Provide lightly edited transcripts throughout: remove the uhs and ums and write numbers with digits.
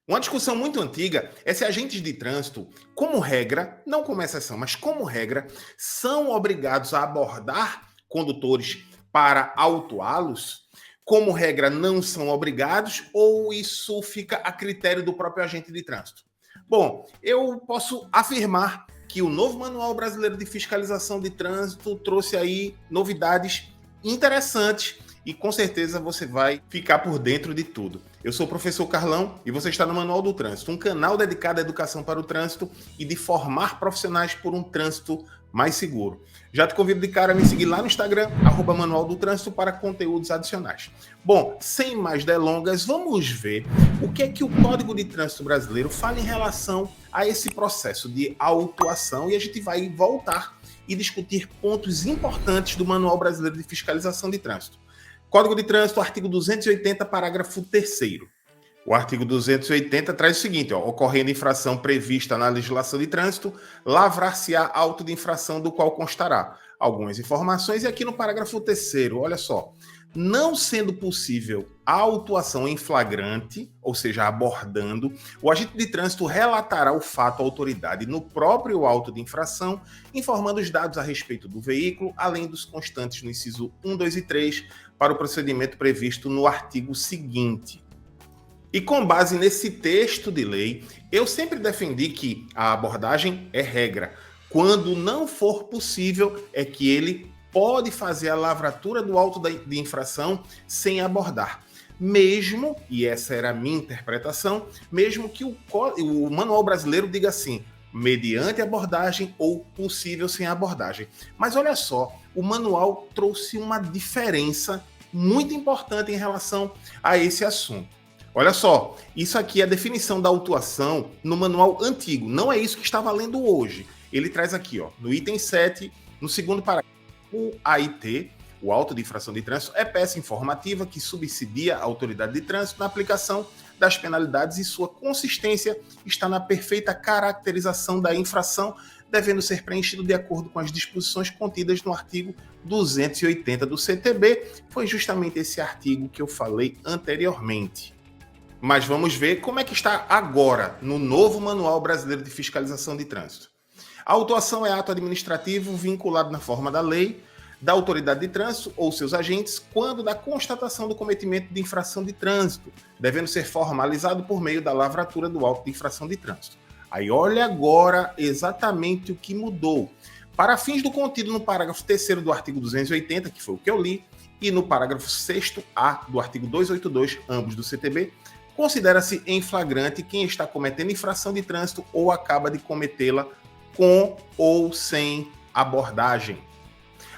Uma discussão muito antiga é se agentes de trânsito, como regra, não como exceção, mas como regra, são obrigados a abordar condutores para autuá-los. Como regra, não são obrigados ou isso fica a critério do próprio agente de trânsito? Bom, eu posso afirmar que o novo Manual Brasileiro de Fiscalização de Trânsito trouxe aí novidades interessantes e com certeza você vai ficar por dentro de tudo. Eu sou o professor Carlão e você está no Manual do Trânsito, um canal dedicado à educação para o trânsito e de formar profissionais por um trânsito mais seguro. Já te convido de cara a me seguir lá no Instagram, @Manual do Trânsito, para conteúdos adicionais. Bom, sem mais delongas, vamos ver o que é que o Código de Trânsito Brasileiro fala em relação a esse processo de autuação e a gente vai voltar e discutir pontos importantes do Manual Brasileiro de Fiscalização de Trânsito. Código de Trânsito, artigo 280, parágrafo 3º. O artigo 280 traz o seguinte, ocorrendo infração prevista na legislação de trânsito, lavrar-se-á auto de infração do qual constará algumas informações. E aqui no parágrafo 3º, olha só, não sendo possível a autuação em flagrante, ou seja, abordando, o agente de trânsito relatará o fato à autoridade no próprio auto de infração, informando os dados a respeito do veículo, além dos constantes no inciso 1, 2 e 3, para o procedimento previsto no artigo seguinte. E com base nesse texto de lei, eu sempre defendi que a abordagem é regra. Quando não for possível, é que ele pode fazer a lavratura do auto de infração sem abordar. Mesmo, e essa era a minha interpretação, mesmo que o Manual Brasileiro diga assim, mediante abordagem ou possível sem abordagem. Mas olha só, o manual trouxe uma diferença muito importante em relação a esse assunto. Olha só, isso aqui é a definição da autuação no manual antigo, não é isso que está valendo hoje. Ele traz aqui, no item 7, no segundo parágrafo, o AIT, o auto de infração de trânsito, é peça informativa que subsidia a autoridade de trânsito na aplicação das penalidades e sua consistência está na perfeita caracterização da infração, devendo ser preenchido de acordo com as disposições contidas no artigo 280 do CTB. Foi justamente esse artigo que eu falei anteriormente. Mas vamos ver como é que está agora no novo Manual Brasileiro de Fiscalização de Trânsito. A autuação é ato administrativo vinculado na forma da lei, da autoridade de trânsito ou seus agentes, quando da constatação do cometimento de infração de trânsito, devendo ser formalizado por meio da lavratura do auto de infração de trânsito. Aí olha agora exatamente o que mudou. Para fins do contido no parágrafo 3º do artigo 280, que foi o que eu li, e no parágrafo 6º-A do artigo 282, ambos do CTB, considera-se em flagrante quem está cometendo infração de trânsito ou acaba de cometê-la com ou sem abordagem.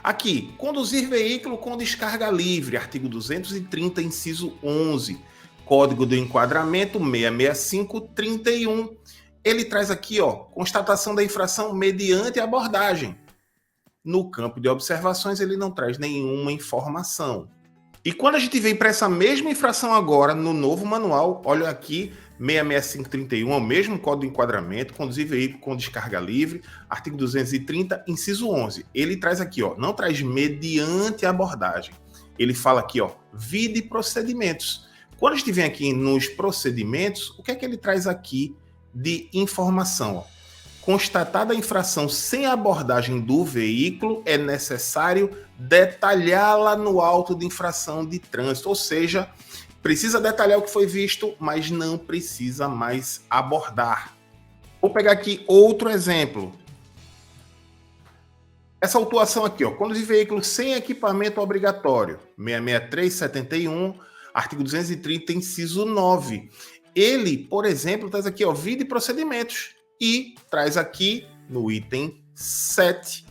Aqui, conduzir veículo com descarga livre, artigo 230, inciso 11, Código do Enquadramento 665-31. Ele traz aqui, constatação da infração mediante abordagem. No campo de observações, ele não traz nenhuma informação. E quando a gente vem para essa mesma infração agora, no novo manual, olha aqui, 665-31, é o mesmo Código de Enquadramento, conduzir veículo com descarga livre, artigo 230, inciso 11. Ele traz aqui, não traz mediante abordagem. Ele fala aqui, vide procedimentos. Quando a gente vem aqui nos procedimentos, o que é que ele traz aqui de informação? Constatada a infração sem abordagem do veículo, é necessário detalhá-la no auto de infração de trânsito, ou seja, precisa detalhar o que foi visto, mas não precisa mais abordar. Vou pegar aqui outro exemplo. Essa autuação aqui, conduzir veículo sem equipamento obrigatório, 663-71, artigo 230, inciso 9. Ele, por exemplo, traz aqui, vide procedimentos. E traz aqui, no item 7,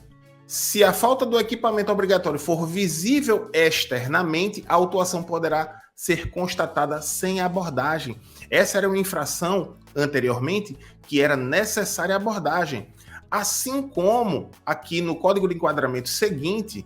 se a falta do equipamento obrigatório for visível externamente, a autuação poderá ser constatada sem abordagem. Essa era uma infração, anteriormente, que era necessária abordagem. Assim como aqui no Código de Enquadramento seguinte,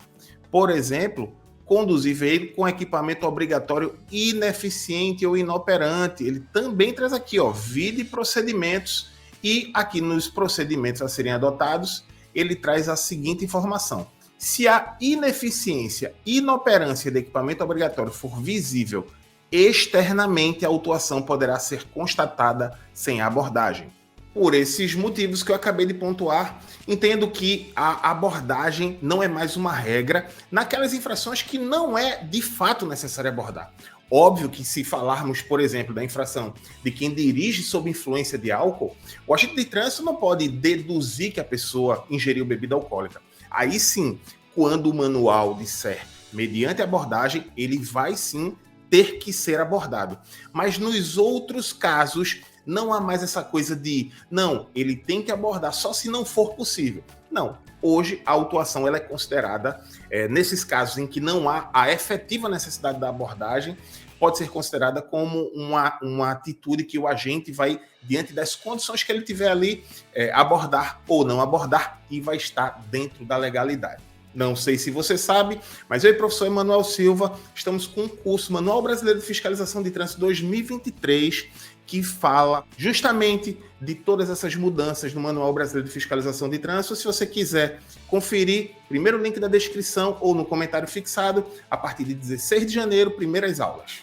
por exemplo, conduzir veículo com equipamento obrigatório ineficiente ou inoperante. Ele também traz aqui, vide procedimentos. E aqui nos procedimentos a serem adotados, ele traz a seguinte informação. Se a ineficiência, inoperância do equipamento obrigatório for visível externamente a autuação poderá ser constatada sem a abordagem. Por esses motivos que eu acabei de pontuar, entendo que a abordagem não é mais uma regra naquelas infrações que não é de fato necessário abordar. Óbvio que se falarmos, por exemplo, da infração de quem dirige sob influência de álcool, o agente de trânsito não pode deduzir que a pessoa ingeriu bebida alcoólica. Aí sim, quando o manual disser mediante abordagem, ele vai sim ter que ser abordado. Mas nos outros casos, não há mais essa coisa de, não, ele tem que abordar só se não for possível. Não, hoje a autuação ela é considerada, nesses casos em que não há a efetiva necessidade da abordagem, pode ser considerada como uma atitude que o agente vai, diante das condições que ele tiver ali, abordar ou não abordar, e vai estar dentro da legalidade. Não sei se você sabe, mas eu e o professor Emanuel Silva estamos com um curso Manual Brasileiro de Fiscalização de Trânsito 2023, que fala justamente de todas essas mudanças no Manual Brasileiro de Fiscalização de Trânsito. Se você quiser conferir, primeiro link da descrição ou no comentário fixado, a partir de 16 de janeiro, primeiras aulas.